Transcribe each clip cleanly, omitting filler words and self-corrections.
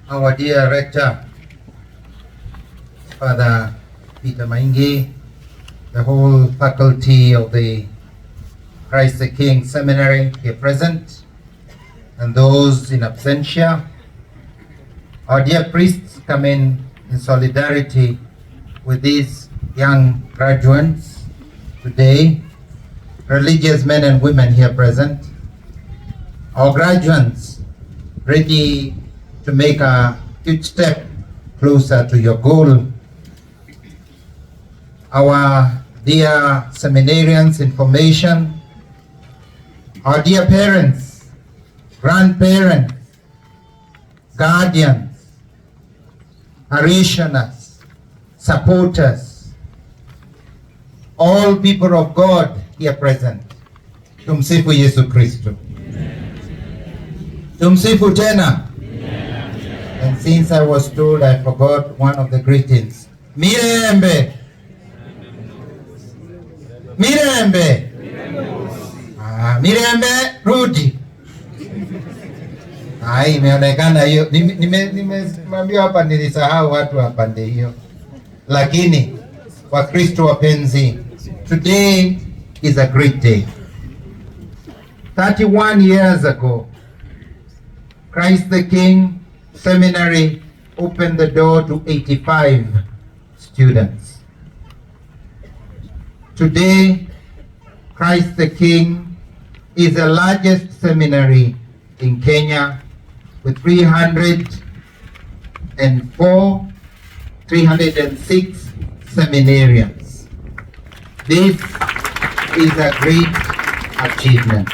our dear Rector, Father Peter Maingi, the whole faculty of the Christ the King Seminary here present, and those in absentia. Our dear priests come in solidarity with these young graduates today, religious men and women here present. Our graduates ready to make a huge step closer to your goal. Our dear seminarians in formation, our dear parents, grandparents, guardians, parishioners, supporters, all people of God here present. Tumsifu Yesu Kristo. Tumsifu tena. And since I was told I forgot one of the greetings. Mirembe. Mirembe. Mirembe rudi. Imeonekana hiyo. Nimeambiwa hapa nilisahau watu wa pande hiyo. Lakini Wakristo wapenzi, today is a great day. 31 years ago, Christ the King Seminary opened the door to 85 students. Today, Christ the King is the largest seminary in Kenya with 306 seminarians. This is a great achievement.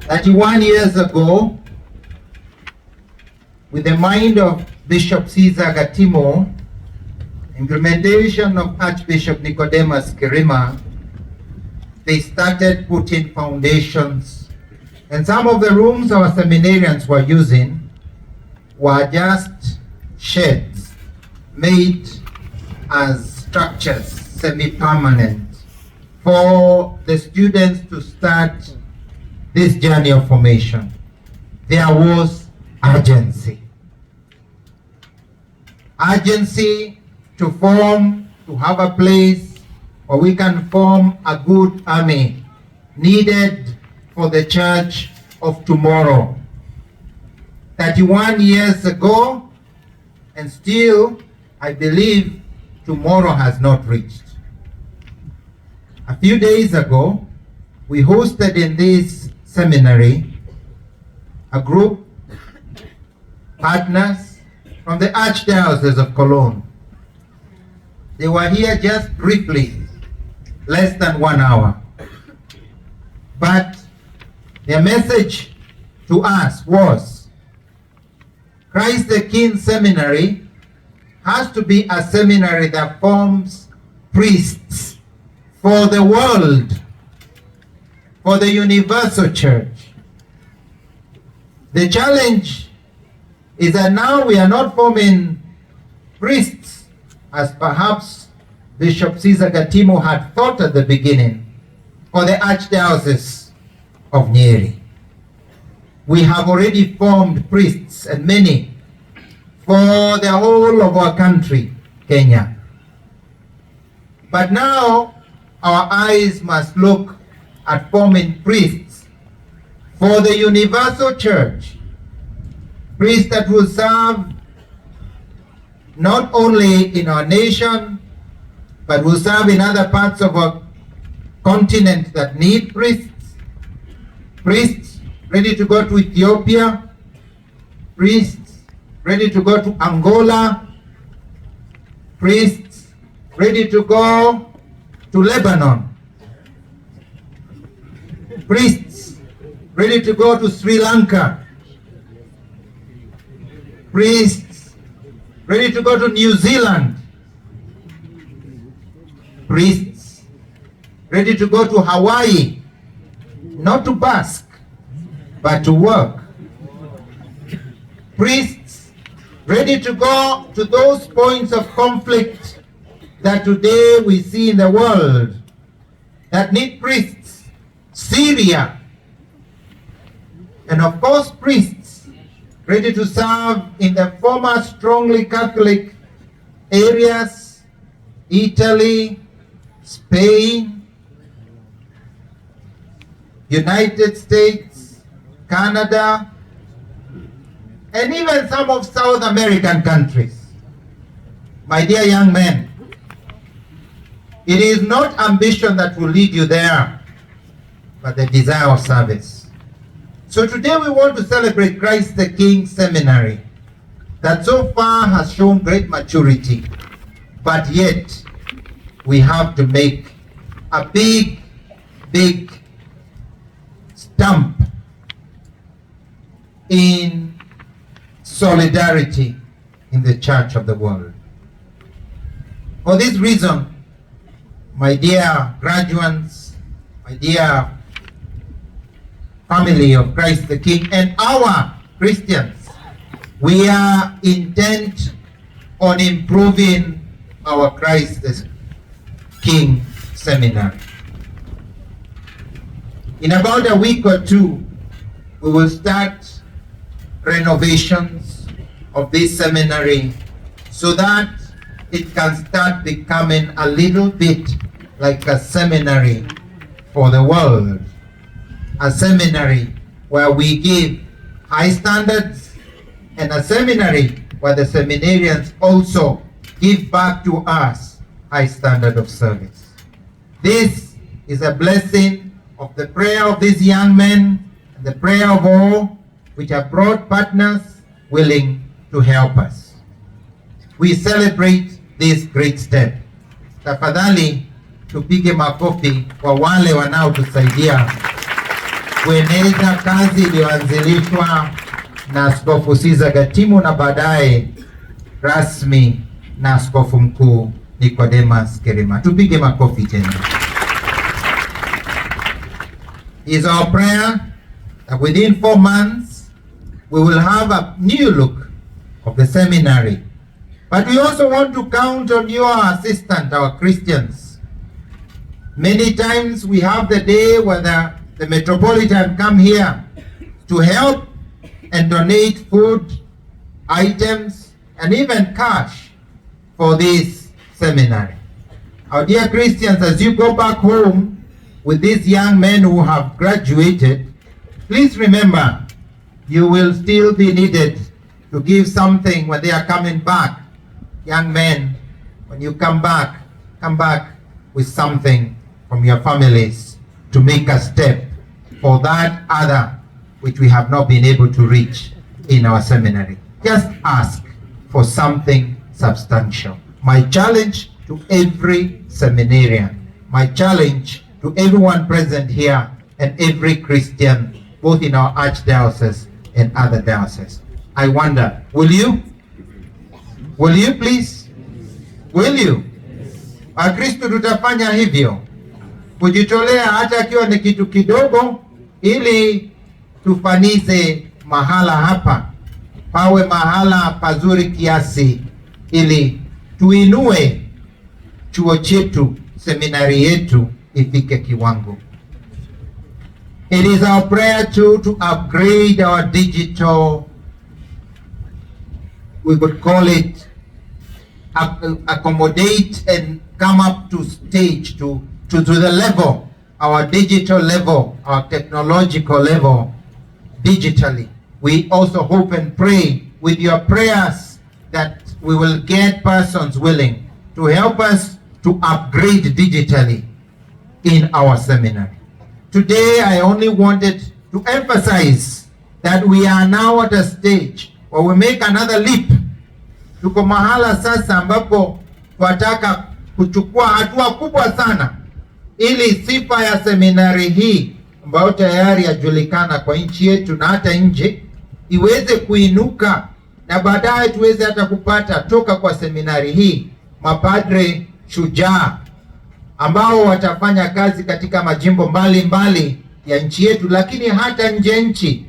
31 years ago, with the mind of Bishop Caesar Gatimo, implementation of Archbishop Nicodemus Kirima, they started putting foundations. And some of the rooms our seminarians were using were just sheds made as structures, semi-permanent, for the students to start this journey of formation. There was urgency. Urgency to form, to have a place where we can form a good army needed for the church of tomorrow. 31 years ago, and still, I believe, tomorrow has not reached. A few days ago, we hosted in this seminary a group, partners from the Archdiocese of Cologne. They were here just briefly, less than 1 hour. But their message to us was, Christ the King Seminary has to be a seminary that forms priests for the world, for the universal church. The challenge is that now we are not forming priests as perhaps Bishop Caesar Gatimo had thought at the beginning for the Archdiocese of Nyeri. We have already formed priests, and many, for the whole of our country, Kenya. But now our eyes must look at forming priests for the universal church, priests that will serve not only in our nation, but will serve in other parts of our continent that need priests. Priests ready to go to Ethiopia, priests ready to go to Angola, priests ready to go to Lebanon, priests ready to go to Sri Lanka, priests ready to go to New Zealand, priests ready to go to Hawaii, not to bask, but to work. Priests ready to go to those points of conflict that today we see in the world that need priests. Syria, and of course priests ready to serve in the former strongly Catholic areas, Italy, Spain, United States, Canada, and even some of South American countries. My dear young men, it is not ambition that will lead you there, but the desire of service. So today we want to celebrate Christ the King Seminary that so far has shown great maturity, but yet we have to make a big stamp in solidarity in the church of the world. For this reason, my dear graduates, my dear family of Christ the King, and our Christians, we are intent on improving our Christ the King Seminary. In about a week or two, we will start renovations of this seminary so that it can start becoming a little bit like a seminary for the world. A seminary where we give high standards, and a seminary where the seminarians also give back to us high standard of service. This is a blessing of the prayer of these young men and the prayer of all which have brought partners willing to help us. We celebrate this great step. Tafadhali tupige makofi kwa wale wanaotusaidia kueneza kazi iliyoanzilishwa na Askofu Siza Gatimu na baadaye rasmi na Askofu Mkuu Nicodemus Kerema. Tupige makofi tena. It is our prayer that within 4 months we will have a new look of the seminary. But we also want to count on your assistance, our Christians. Many times we have the day where the Metropolitan come here to help and donate food, items, and even cash for this seminary. Our dear Christians, as you go back home with these young men who have graduated, please remember you will still be needed to give something when they are coming back. Young men, when you come back with something from your families to make a step for that other which we have not been able to reach in our seminary. Just ask for something substantial. My challenge to every seminarian, my challenge to everyone present here and every Christian, both in our archdiocese and other dioceses. I wonder, will you? Will you please? Will you? Wakristo tutafanya hivyo, kujitolea hata akiwa ni kitu kidogo, ili tufanize mahala hapa pawe mahala pazuri kiasi, ili tuinue chuo chetu, seminari yetu ifike kiwango. It is our prayer to upgrade our digital, we could call it, accommodate and come up to stage, to the level, our digital level, our technological level, digitally. We also hope and pray with your prayers that we will get persons willing to help us to upgrade digitally in our seminary. Today, I only wanted to emphasize that we are now at a stage where we make another leap. Tuko mahala sasa ambapo tunataka kuchukua hatua kubwa sana ili sifa ya seminari hii ambayo tayari yajulikana kwa nchi yetu na hata nje iweze kuinuka, na baadaye tuweze hata kupata toka kwa seminari hii mapadre shujaa ambao watafanya kazi katika majimbo mbali ya nchi yetu, lakini hata nje nchi,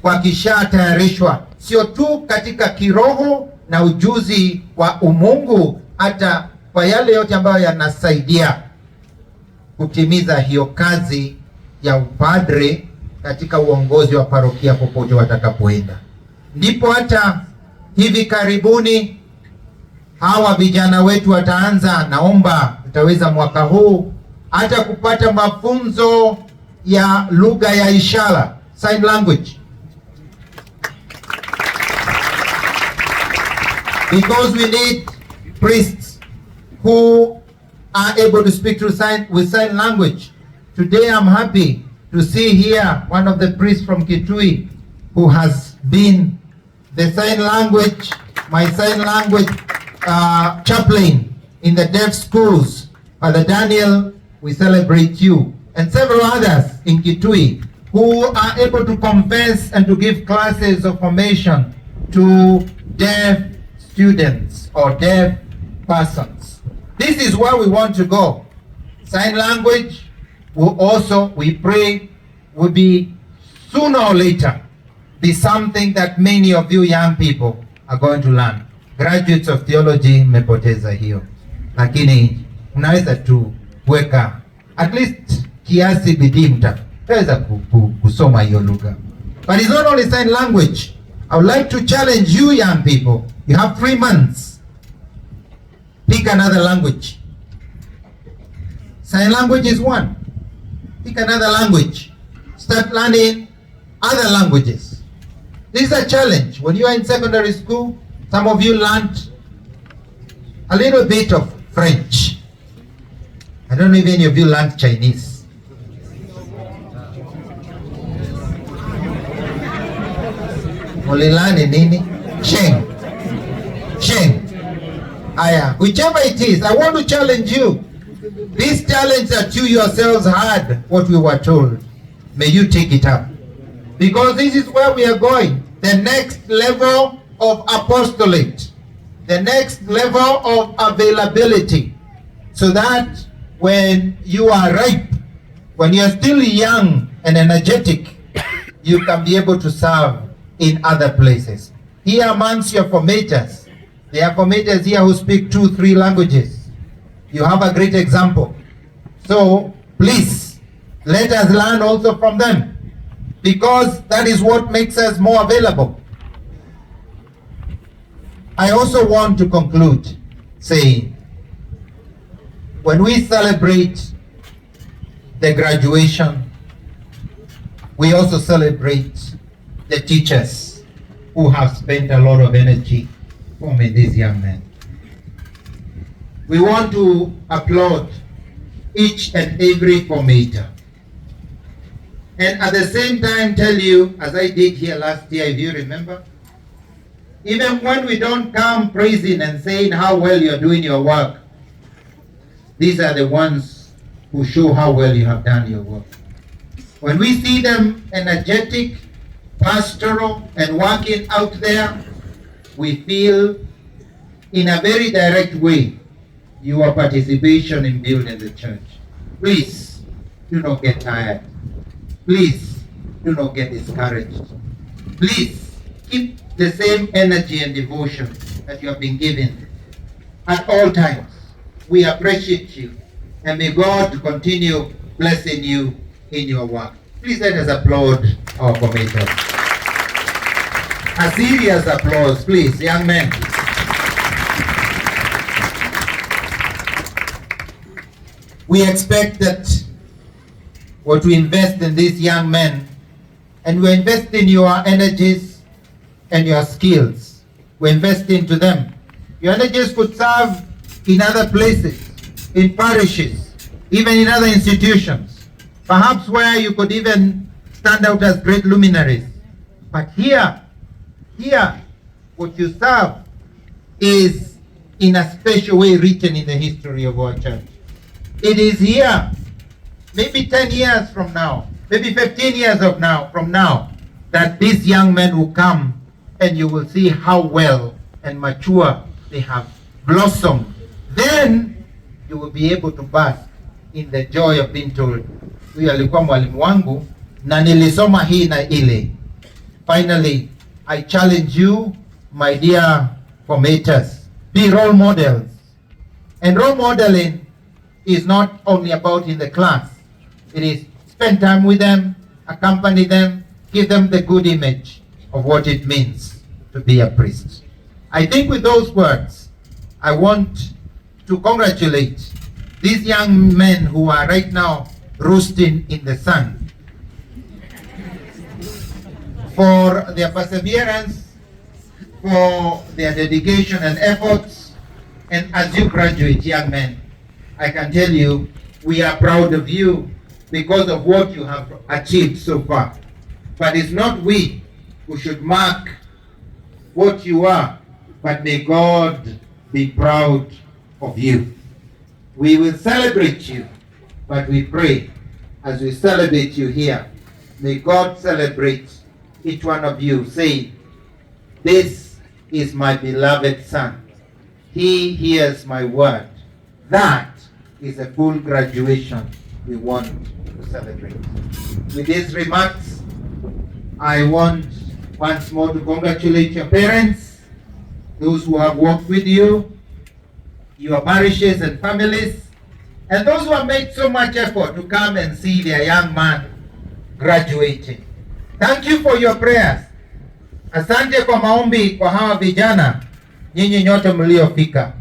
wakishatayarishwa sio tu katika kiroho na ujuzi wa umungu, hata kwa yale yote ambayo yanasaidia kutimiza hiyo kazi ya upadre katika uongozi wa parokia popote watakapoenda. ndipo hata hivi karibuni hawa vijana wetu wataanza, naomba tutaweza mwaka huu hata kupata mafunzo ya lugha ya ishara, sign language, because we need priests who are able to speak with sign language. Today I'm happy to see here one of the priests from Kitui who has been the sign language, my sign language chaplain in the deaf schools. Father Daniel, we celebrate you, and several others in Kitui who are able to converse and to give classes of formation to deaf students or deaf persons. This is where we want to go. Sign language will also, we pray, will be sooner or later be something that many of you young people are going to learn. Graduates of theology mmepoteza hiyo, lakini unaweza tu kuweka at least kiasi bidii, mtaweza kusoma hiyo lugha. But it's not only sign language. I would like to challenge you young people. You have 3 months. Pick another language. Sign language is one. Pick another language. Start learning other languages. This is a challenge. When you are in secondary school, some of you learned a little bit of French. I don't know if any of you learned Chinese. Mulilani nini? Sheng. Aya, whichever it is, I want to challenge you. This challenge that you yourselves had, what we were told, may you take it up. Because this is where we are going. The next level of apostolate. The next level of availability. So that when you are ripe, when you are still young and energetic, you can be able to serve in other places. Here amongst your formators, there are formators here who speak 2-3 languages. You have a great example. So please, let us learn also from them, because that is what makes us more available. I also want to conclude saying, when we celebrate the graduation, we also celebrate the teachers who have spent a lot of energy forming these young men. We want to applaud each and every formator, and at the same time tell you, as I did here last year, if you remember, even when we don't come praising and saying how well you're doing your work, these are the ones who show how well you have done your work. When we see them energetic, pastoral, and working out there, we feel in a very direct way your participation in building the church. Please do not get tired. Please do not get discouraged. Please keep the same energy and devotion that you have been given at all times. We appreciate you, and may God continue blessing you in your work. Please let us applaud our formators. A serious applause, please, young men. We expect that what we invest in these young men, and we invest in your energies and your skills. We invest into them. Your energies could serve in other places, in parishes, even in other institutions, perhaps where you could even stand out as great luminaries. But here, what you serve is in a special way written in the history of our church. It is here, maybe 10 years from now, maybe 15 years from now, that these young men will come and you will see how well and mature they have blossomed. Then you will be able to bask in the joy of being told, huyu alikuwa mwalimu wangu na nilisoma hii na ile. Finally, I challenge you, my dear formators, be role models. And role modeling is not only about in the class. It is spend time with them, accompany them, give them the good image of what it means to be a priest. I think with those words, I want to congratulate these young men who are right now roasting in the sun for their perseverance, for their dedication and efforts. And as you graduate, young men, I can tell you, we are proud of you because of what you have achieved so far. But it's not we who should mark what you are, but may God be proud of you. We will celebrate you, but we pray as we celebrate you here, may God celebrate each one of you, saying, "This is my beloved son. He hears my word." That is a full graduation we want to celebrate. With these remarks, I want once more to congratulate your parents, those who have worked with you, your parishes and families, and those who have made so much effort to come and see their young man graduating. Thank you for your prayers. Asante kwa maombi kwa hawa vijana, nyinyi nyote mliofika.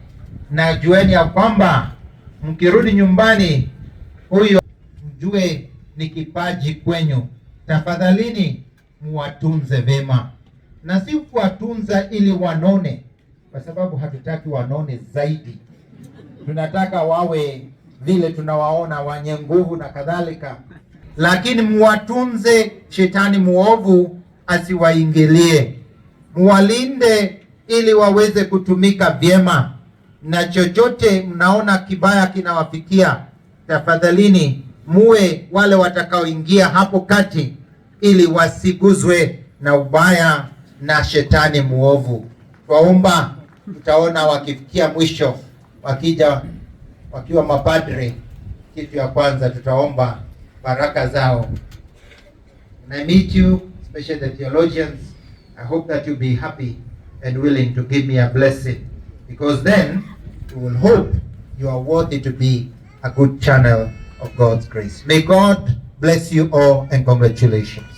Na jueni ya kwamba mkirudi nyumbani, huyo mjue ni kipaji kwenyu. Tafadhalini muwatunze vema, na si kuwatunza ili wanone, kwa sababu hatutaki wanone zaidi. Tunataka wawe vile tunawaona, wenye nguvu na kadhalika, lakini muwatunze, shetani muovu asiwaingilie. Muwalinde ili waweze kutumika vyema, na chochote mnaona kibaya kinawafikia, tafadhalini muwe wale watakaoingia hapo kati ili wasiguzwe na ubaya na shetani muovu. Twaomba tutaona wakifikia mwisho, wakija wakiwa mapadre, kitu ya kwanza tutaomba baraka zao. When I meet you, especially the theologians, I hope that you'll be happy and willing to give me a blessing, because then we will hope you are worthy to be a good channel of God's grace. May God bless you all, and congratulations.